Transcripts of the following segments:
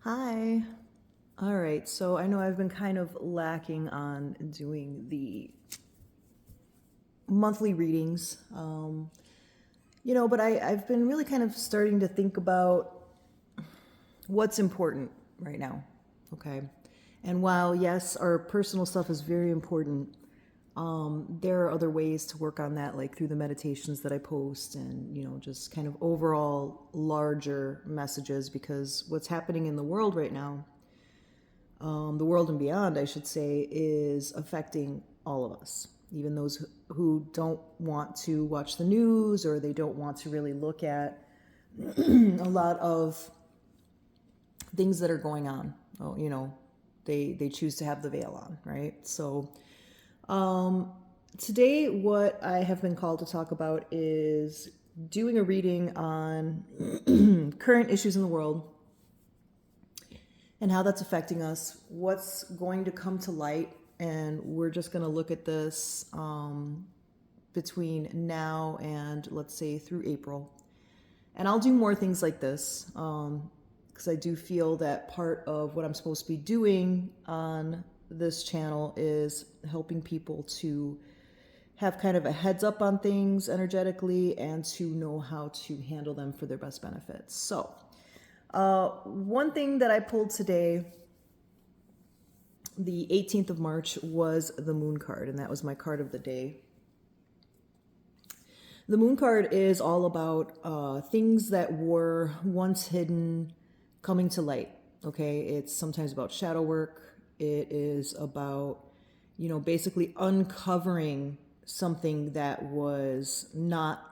Hi. All right, so I know I've been kind of lacking on doing the monthly readings, but I've been really kind of starting to think about what's important right now, okay? And while, yes, our personal stuff is very important, there are other ways to work on that, like through the meditations that I post and, just kind of overall larger messages, because what's happening in the world right now, the world and beyond, I should say, is affecting all of us. Even those who don't want to watch the news or they don't want to really look at a lot of things that are going on. Oh, they choose to have the veil on, right? So today, what I have been called to talk about is doing a reading on current issues in the world and how that's affecting us, what's going to come to light. And we're just going to look at this between now and, let's say, through April. And I'll do more things like this because I do feel that part of what I'm supposed to be doing on this channel is helping people to have kind of a heads up on things energetically and to know how to handle them for their best benefits. So, one thing that I pulled today, the 18th of March, was the Moon card, and that was my card of the day. The Moon card is all about things that were once hidden coming to light. Okay, it's sometimes about shadow work. It is about, basically uncovering something that was not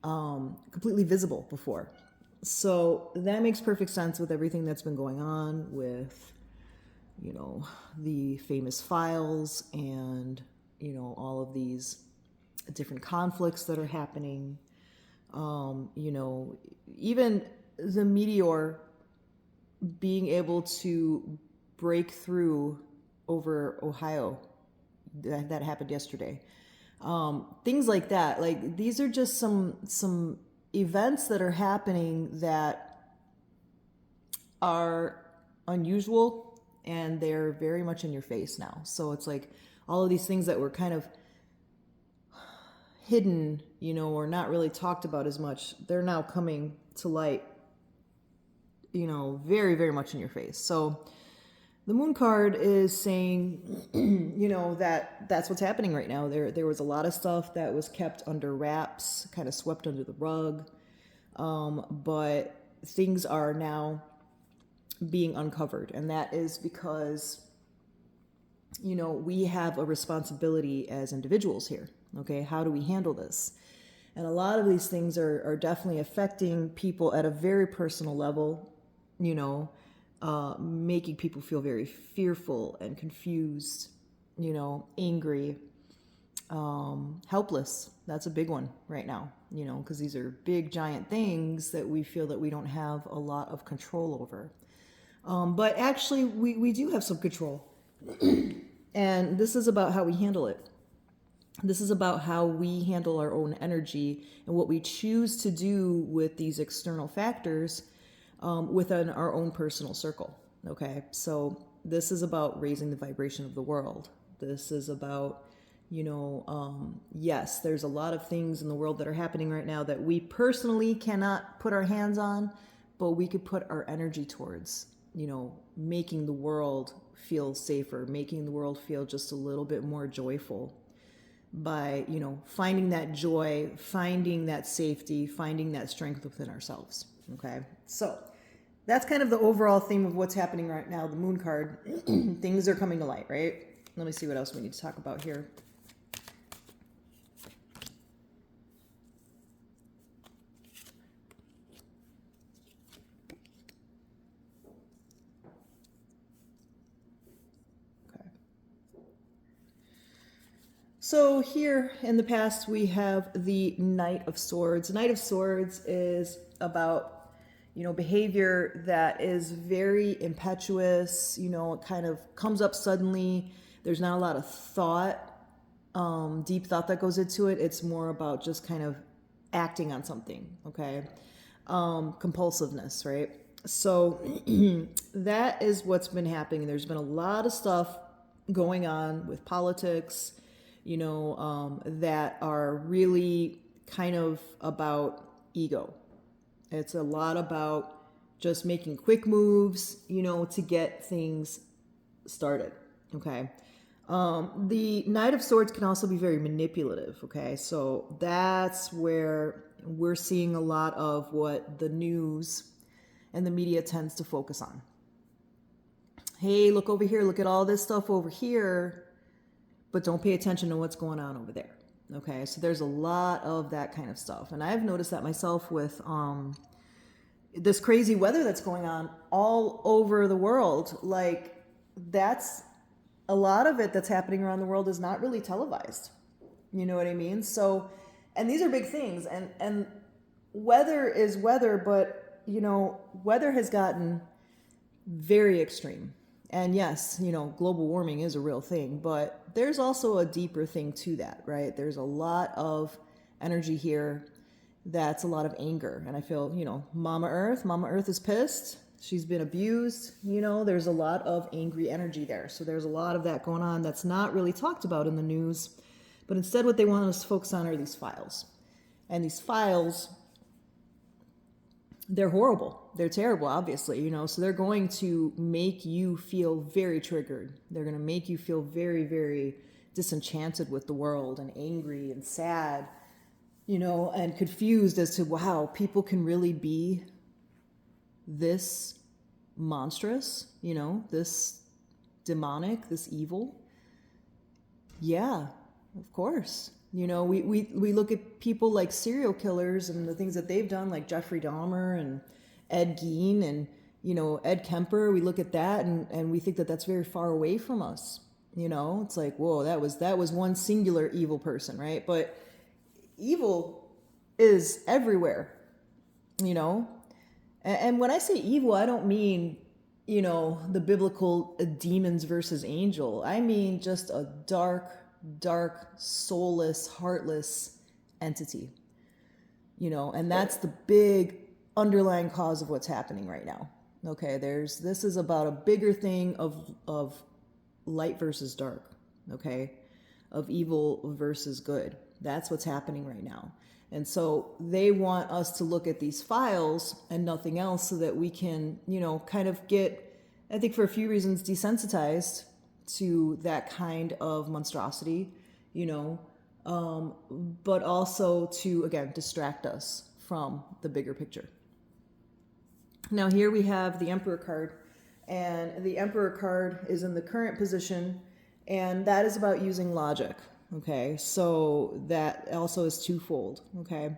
completely visible before. So that makes perfect sense with everything that's been going on with, the famous files and, all of these different conflicts that are happening. Even the meteor being able to break through over Ohio, that happened yesterday. Things like that. Like, these are just some events that are happening that are unusual, and they're very much in your face now. So it's like all of these things that were kind of hidden, or not really talked about as much, they're now coming to light, very, very much in your face. So the Moon card is saying, that's what's happening right now. There was a lot of stuff that was kept under wraps, kind of swept under the rug. But things are now being uncovered. And that is because, we have a responsibility as individuals here. Okay, how do we handle this? And a lot of these things are definitely affecting people at a very personal level, making people feel very fearful and confused, angry, helpless. That's a big one right now, because these are big, giant things that we feel that we don't have a lot of control over. But actually, we do have some control. And this is about how we handle it. This is about how we handle our own energy and what we choose to do with these external factors within our own personal circle. Okay, so this is about raising the vibration of the world. This is about, yes, there's a lot of things in the world that are happening right now that we personally cannot put our hands on, but we could put our energy towards, making the world feel safer, making the world feel just a little bit more joyful by, finding that joy, finding that safety, finding that strength within ourselves. Okay, so that's kind of the overall theme of what's happening right now. The Moon card, things are coming to light, right? Let me see what else we need to talk about here. Okay. So here in the past, we have the Knight of Swords. Knight of Swords is about, behavior that is very impetuous, it kind of comes up suddenly. There's not a lot of thought, deep thought that goes into it. It's more about just kind of acting on something, okay? Compulsiveness, right? So that is what's been happening. There's been a lot of stuff going on with politics, that are really kind of about ego. It's a lot about just making quick moves, to get things started. Okay. The Knight of Swords can also be very manipulative. Okay. So that's where we're seeing a lot of what the news and the media tends to focus on. Hey, look over here. Look at all this stuff over here, but don't pay attention to what's going on over there. Okay. So there's a lot of that kind of stuff. And I've noticed that myself with, this crazy weather that's going on all over the world. Like, that's a lot of it that's happening around the world is not really televised. You know what I mean? So, and these are big things, and weather is weather, but weather has gotten very extreme. And yes, global warming is a real thing, but there's also a deeper thing to that, right? There's a lot of energy here. That's a lot of anger. And I feel, Mama Earth is pissed. She's been abused. There's a lot of angry energy there. So there's a lot of that going on that's not really talked about in the news. But instead, what they want us to focus on are these files. And these files, they're horrible. They're terrible, obviously, So they're going to make you feel very triggered. They're going to make you feel very, very disenchanted with the world and angry and sad, and confused as to, wow, people can really be this monstrous, this demonic, this evil. Yeah, of course. We look at people like serial killers and the things that they've done, like Jeffrey Dahmer and Ed Gein and, Ed Kemper. We look at that and we think that that's very far away from us. It's like, whoa, that was one singular evil person, right? But evil is everywhere, and when I say evil, I don't mean, the biblical demons versus angel. I mean just a dark, soulless, heartless entity, and that's the big underlying cause of what's happening right now. Okay, this is about a bigger thing of light versus dark, okay, of evil versus good. That's what's happening right now. And so they want us to look at these files and nothing else so that we can, kind of get, I think for a few reasons, desensitized to that kind of monstrosity, but also to, again, distract us from the bigger picture. Now here we have the Emperor card, and the Emperor card is in the current position, and that is about using logic. Okay, so that also is twofold. Okay,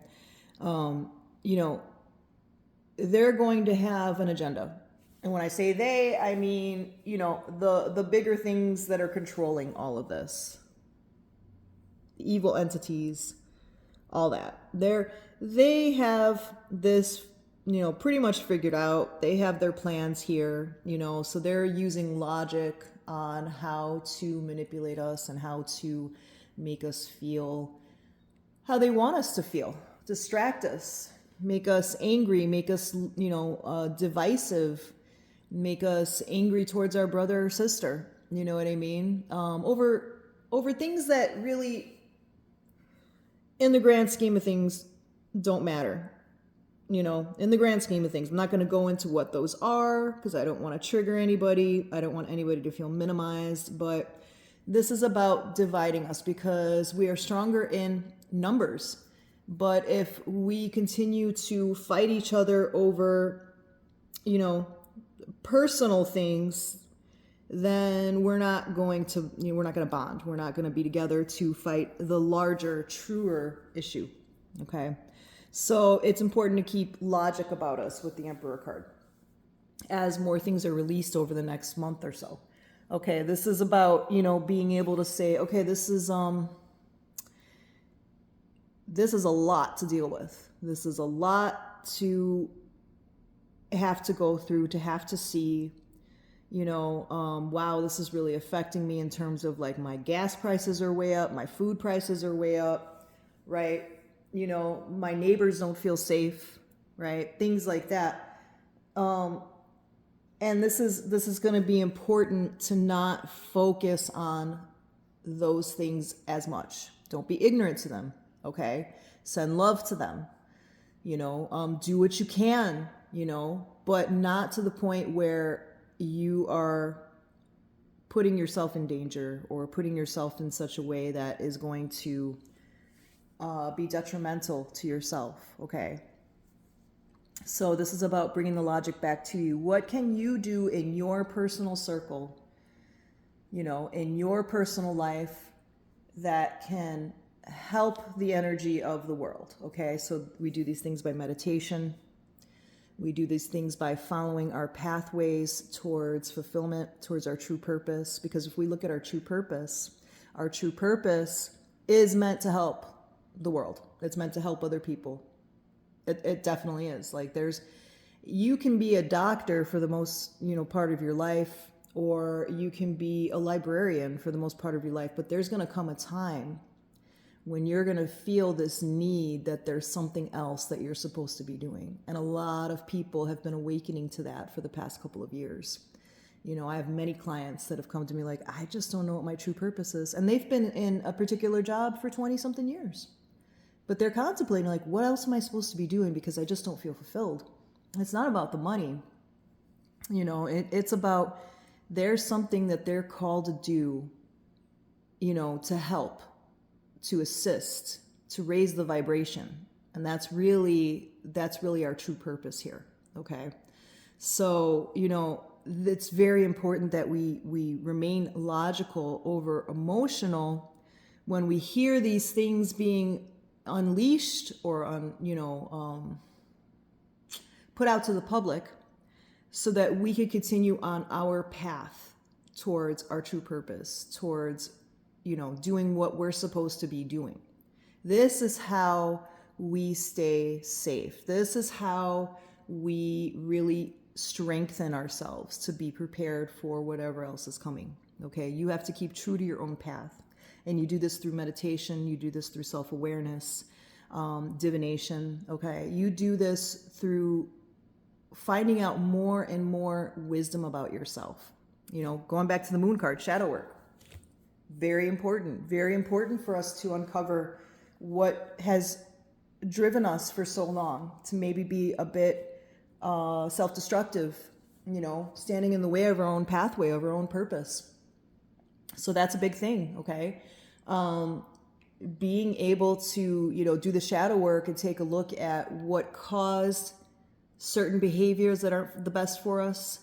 they're going to have an agenda, and when I say they, I mean the bigger things that are controlling all of this, evil entities, all that. They have this pretty much figured out. They have their plans here, so they're using logic on how to manipulate us and how to make us feel how they want us to feel, distract us, make us angry, make us, divisive, make us angry towards our brother or sister. You know what I mean? Over things that really, in the grand scheme of things, don't matter. In the grand scheme of things, I'm not going to go into what those are because I don't want to trigger anybody. I don't want anybody to feel minimized, but this is about dividing us because we are stronger in numbers. But if we continue to fight each other over, personal things, then we're not going to bond. We're not going to be together to fight the larger, truer issue. Okay. So it's important to keep logic about us with the Emperor card as more things are released over the next month or so. Okay, this is about, being able to say, okay, this is a lot to deal with. This is a lot to have to go through, to have to see, wow, this is really affecting me in terms of like my gas prices are way up, my food prices are way up, right? My neighbors don't feel safe, right? Things like that. And this is going to be important to not focus on those things as much. Don't be ignorant to them, okay? Send love to them, do what you can, but not to the point where you are putting yourself in danger or putting yourself in such a way that is going to be detrimental to yourself, okay? So this is about bringing the logic back to you. What can you do in your personal circle, in your personal life that can help the energy of the world, okay? So we do these things by meditation. We do these things by following our pathways towards fulfillment, towards our true purpose. Because if we look at our true purpose is meant to help the world. It's meant to help other people. It definitely is. Like you can be a doctor for the most, part of your life, or you can be a librarian for the most part of your life, but there's going to come a time when you're going to feel this need that there's something else that you're supposed to be doing. And a lot of people have been awakening to that for the past couple of years. I have many clients that have come to me like, I just don't know what my true purpose is. And they've been in a particular job for 20 something years. But they're contemplating like, what else am I supposed to be doing? Because I just don't feel fulfilled. It's not about the money. It's about there's something that they're called to do, to help, to assist, to raise the vibration. And that's really our true purpose here. Okay. So, it's very important that we remain logical over emotional when we hear these things being unleashed or put out to the public, so that we could continue on our path towards our true purpose, towards doing what we're supposed to be doing. This is how we stay safe. This is how we really strengthen ourselves to be prepared for whatever else is coming. Okay, you have to keep true to your own path. And you do this through meditation, you do this through self-awareness, divination, okay? You do this through finding out more and more wisdom about yourself. Going back to the moon card, shadow work. Very important for us to uncover what has driven us for so long to maybe be a bit self-destructive, standing in the way of our own pathway, of our own purpose. So that's a big thing, okay? Being able to, do the shadow work and take a look at what caused certain behaviors that aren't the best for us,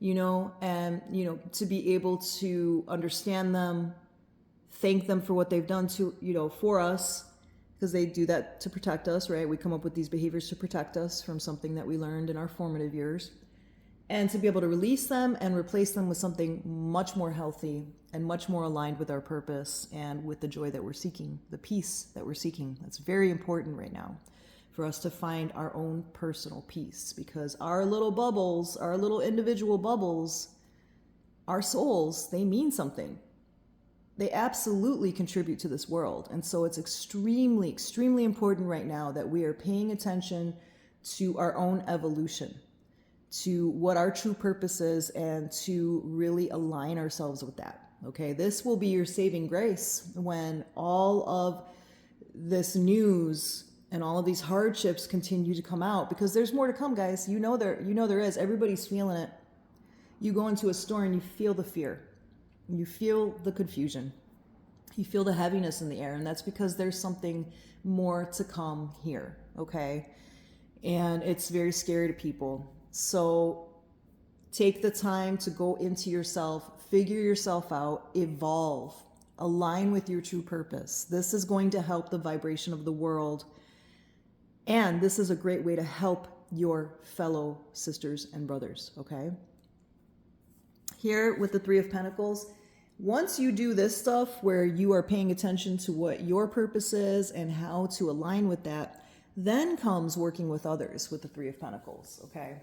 and, to be able to understand them, thank them for what they've done for us, because they do that to protect us, right? We come up with these behaviors to protect us from something that we learned in our formative years. And to be able to release them and replace them with something much more healthy and much more aligned with our purpose and with the joy that we're seeking, the peace that we're seeking. That's very important right now for us to find our own personal peace, because our little bubbles, our little individual bubbles, our souls, they mean something. They absolutely contribute to this world. And so it's extremely, extremely important right now that we are paying attention to our own evolution, to what our true purpose is, and to really align ourselves with that. Okay, this will be your saving grace when all of this news and all of these hardships continue to come out, because there's more to come, guys. There is. Everybody's feeling it. You go into a store and you feel the fear. You feel the confusion. You feel the heaviness in the air, and that's because there's something more to come here, okay? And it's very scary to people. So take the time to go into yourself, figure yourself out, evolve, align with your true purpose. This is going to help the vibration of the world. And this is a great way to help your fellow sisters and brothers, okay? Here with the Three of Pentacles, once you do this stuff where you are paying attention to what your purpose is and how to align with that, then comes working with others with the Three of Pentacles, okay?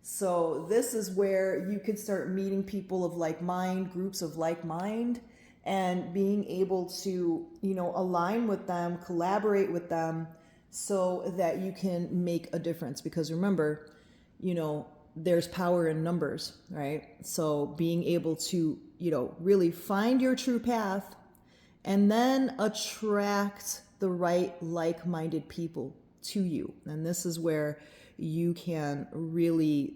So this is where you could start meeting people of like mind, groups of like mind, and being able to, align with them, collaborate with them so that you can make a difference. Because remember, there's power in numbers, right? So being able to, really find your true path and then attract the right like-minded people to you. And this is where you can really,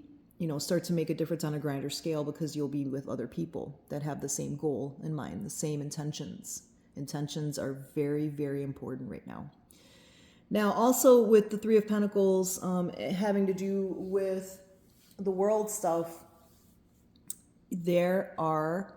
start to make a difference on a grander scale, because you'll be with other people that have the same goal in mind, the same intentions. Intentions are very, very important right now. Now, also with the Three of Pentacles, having to do with the world stuff, there are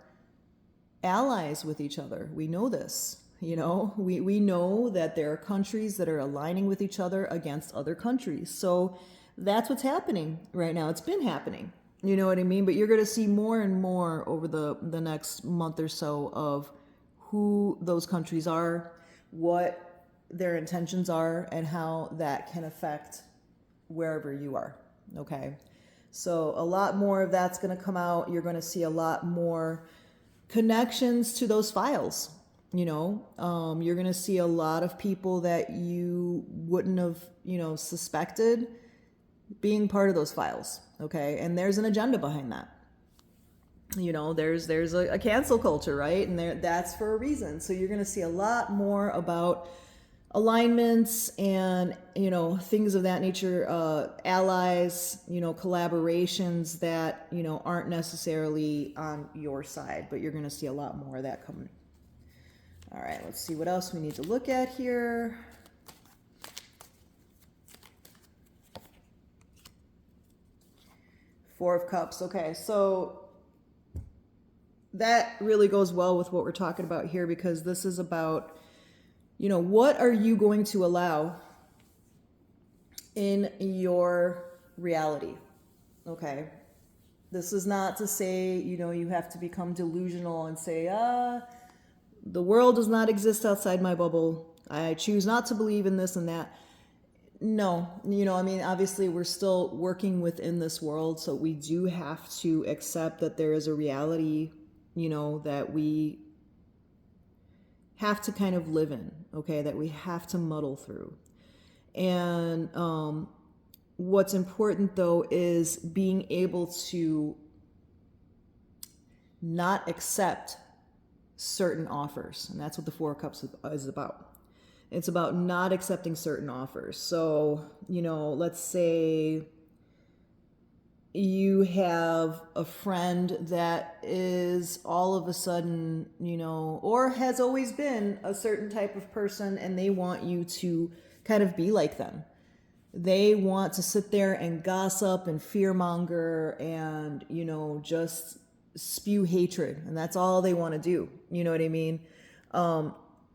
allies with each other. We know this. We know that there are countries that are aligning with each other against other countries. So that's what's happening right now. It's been happening. You know what I mean? But you're going to see more and more over the next month or so of who those countries are, what their intentions are, and how that can affect wherever you are. Okay. So a lot more of that's going to come out. You're going to see a lot more connections to those files. You're going to see a lot of people that you wouldn't have, suspected being part of those files. Okay. And there's an agenda behind that. There's a cancel culture, right? And that's for a reason. So you're going to see a lot more about alignments and, things of that nature, allies, collaborations that, aren't necessarily on your side, but you're going to see a lot more of that coming. All right, let's see what else we need to look at here. Four of Cups. Okay, so that really goes well with what we're talking about here, because this is about, what are you going to allow in your reality? Okay. This is not to say, you have to become delusional and say, the world does not exist outside my bubble. I choose not to believe in this and that. No, obviously we're still working within this world. So we do have to accept that there is a reality, that we have to kind of live in, okay, that we have to muddle through. And what's important, though, is being able to not accept certain offers. And that's what the Four of Cups is about. It's about not accepting certain offers. So, let's say you have a friend that is all of a sudden, or has always been a certain type of person, and they want you to kind of be like them. They want to sit there and gossip and fearmonger and, just spew hatred. And that's all they want to do. You know what I mean?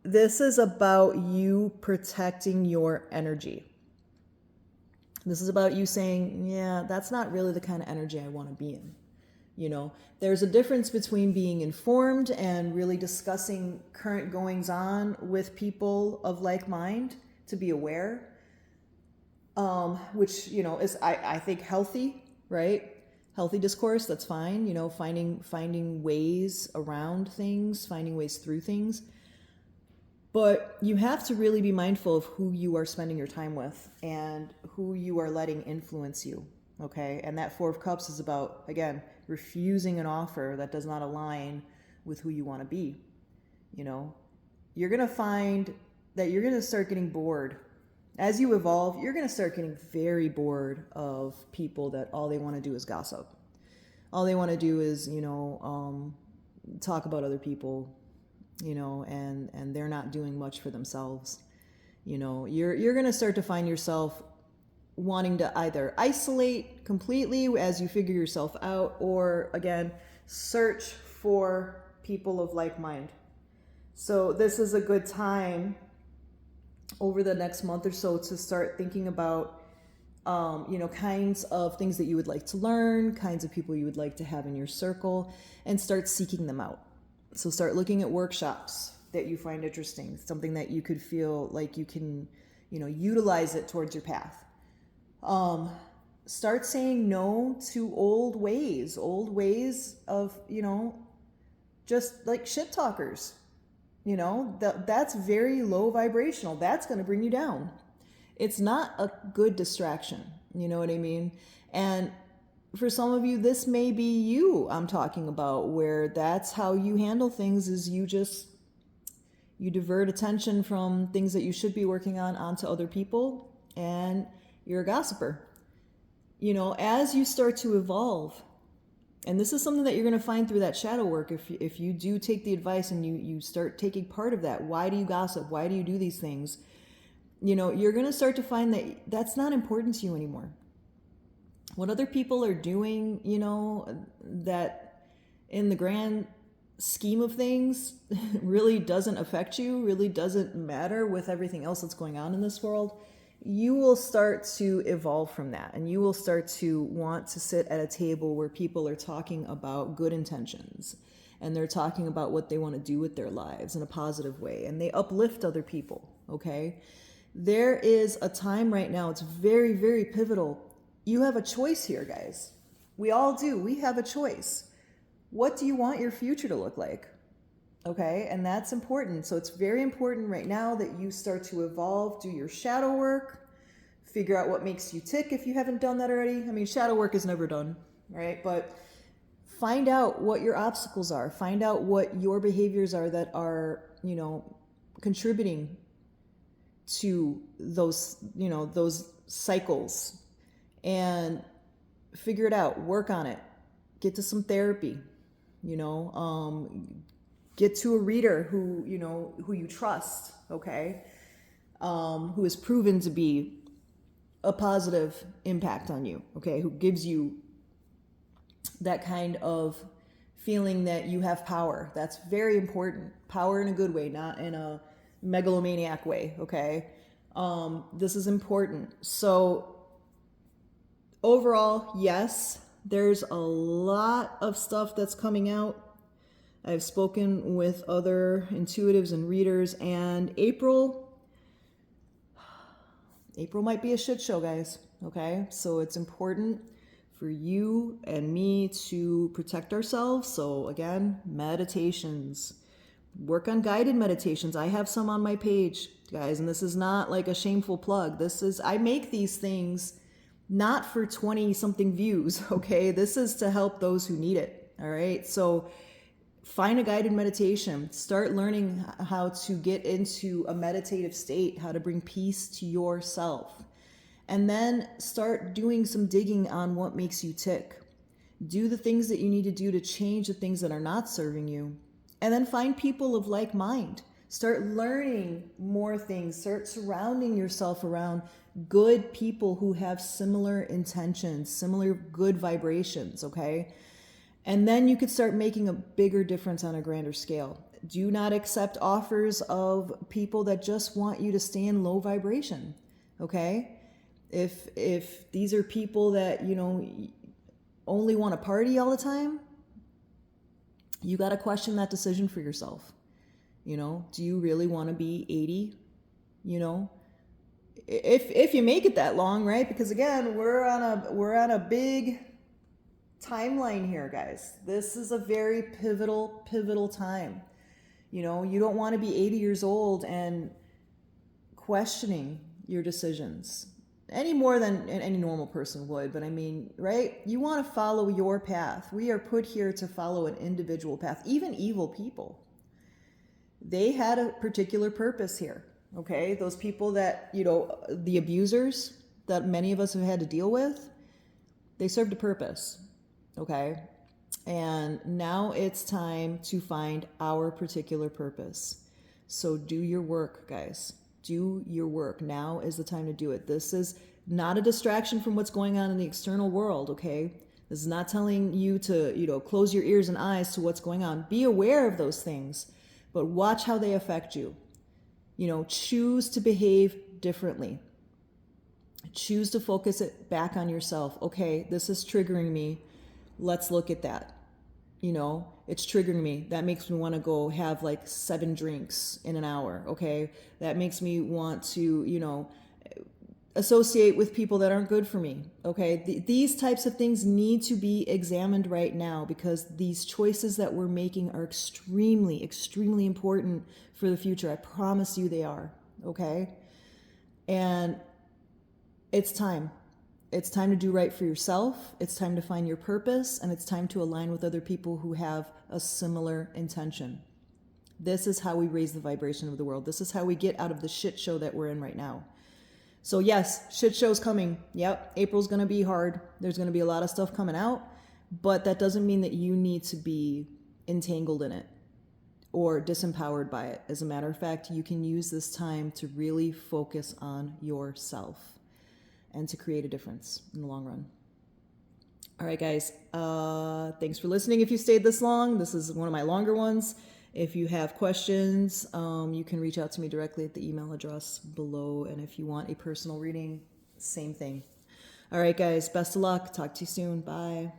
This is about you protecting your energy. This is about you saying, yeah, that's not really the kind of energy I want to be in. There's a difference between being informed and really discussing current goings on with people of like mind, to be aware, which, is, I think, healthy, right? Healthy discourse, that's fine. Finding ways around things, finding ways through things. But you have to really be mindful of who you are spending your time with and who you are letting influence you, okay? And that Four of Cups is about, again, refusing an offer that does not align with who you want to be. You're going to find that you're going to start getting bored. As you evolve, you're going to start getting very bored of people that all they want to do is gossip. All they want to do is, talk about other people, and they're not doing much for themselves. You're going to start to find yourself wanting to either isolate completely as you figure yourself out, or again, search for people of like mind. So this is a good time over the next month or so to start thinking about, kinds of things that you would like to learn, kinds of people you would like to have in your circle, and start seeking them out. So start looking at workshops that you find interesting, something that you could feel like you can, utilize it towards your path. Start saying no to old ways of, just like shit talkers. That's very low vibrational. That's going to bring you down. It's not a good distraction. You know what I mean? And for some of you, this may be you I'm talking about, where that's how you handle things, is you divert attention from things that you should be working on onto other people, and you're a gossiper. As you start to evolve, and this is something that you're going to find through that shadow work, if you do take the advice and you start taking part of that, why do you gossip? Why do you do these things? You're going to start to find that that's not important to you anymore. What other people are doing, that in the grand scheme of things really doesn't affect you, really doesn't matter with everything else that's going on in this world, you will start to evolve from that, and you will start to want to sit at a table where people are talking about good intentions, and they're talking about what they want to do with their lives in a positive way, and they uplift other people. Okay, there is a time right now, it's very, very pivotal. You have a choice here, guys. We all do. We have a choice. What do you want your future to look like? Okay, and that's important. So it's very important right now that you start to evolve, do your shadow work, figure out what makes you tick if you haven't done that already. I mean, shadow work is never done, right? But find out what your obstacles are. Find out what your behaviors are that are, contributing to those, those cycles, and figure it out, work on it, get to some therapy, get to a reader who you trust, okay, who has proven to be a positive impact on you, okay, who gives you that kind of feeling that you have power. That's very important. Power in a good way, not in a megalomaniac way, okay? This is important. So overall, yes, there's a lot of stuff that's coming out. I've spoken with other intuitives and readers, and April might be a shit show, guys, okay? So it's important for you and me to protect ourselves. So again, meditations. Work on guided meditations. I have some on my page, guys, and this is not like a shameful plug. I make these things not for 20-something views, okay? This is to help those who need it, all right? So find a guided meditation. Start learning how to get into a meditative state, how to bring peace to yourself. And then start doing some digging on what makes you tick. Do the things that you need to do to change the things that are not serving you. And then find people of like mind. Start learning more things. Start surrounding yourself around good people who have similar intentions, similar good vibrations, okay? And then you could start making a bigger difference on a grander scale. Do not accept offers of people that just want you to stay in low vibration, okay? If these are people that, only want to party all the time, you got to question that decision for yourself. Do you really want to be 80? If you make it that long, right? Because again, we're on a big timeline here, guys. This is a very pivotal time. You don't want to be 80 years old and questioning your decisions any more than any normal person would. But I mean, right? You want to follow your path. We are put here to follow an individual path. Even evil people, they had a particular purpose here, okay? Those people that, the abusers that many of us have had to deal with, they served a purpose, okay? And now it's time to find our particular purpose. So do your work, guys. Do your work. Now is the time to do it. This is not a distraction from what's going on in the external world, okay? This is not telling you to, close your ears and eyes to what's going on. Be aware of those things, but watch how they affect you. Choose to behave differently. Choose to focus it back on yourself. Okay, this is triggering me. Let's look at that. It's triggering me. That makes me want to go have like 7 drinks in an hour. Okay. That makes me want to, associate with people that aren't good for me. Okay. These types of things need to be examined right now, because these choices that we're making are extremely, extremely important for the future. I promise you they are. Okay. And it's time. It's time to do right for yourself. It's time to find your purpose, and it's time to align with other people who have a similar intention. This is how we raise the vibration of the world. This is how we get out of the shit show that we're in right now. So yes, shit show's coming. Yep, April's going to be hard. There's going to be a lot of stuff coming out, but that doesn't mean that you need to be entangled in it or disempowered by it. As a matter of fact, you can use this time to really focus on yourself and to create a difference in the long run. All right, guys. Thanks for listening. If you stayed this long, this is one of my longer ones. If you have questions, you can reach out to me directly at the email address below. And if you want a personal reading, same thing. All right, guys. Best of luck. Talk to you soon. Bye.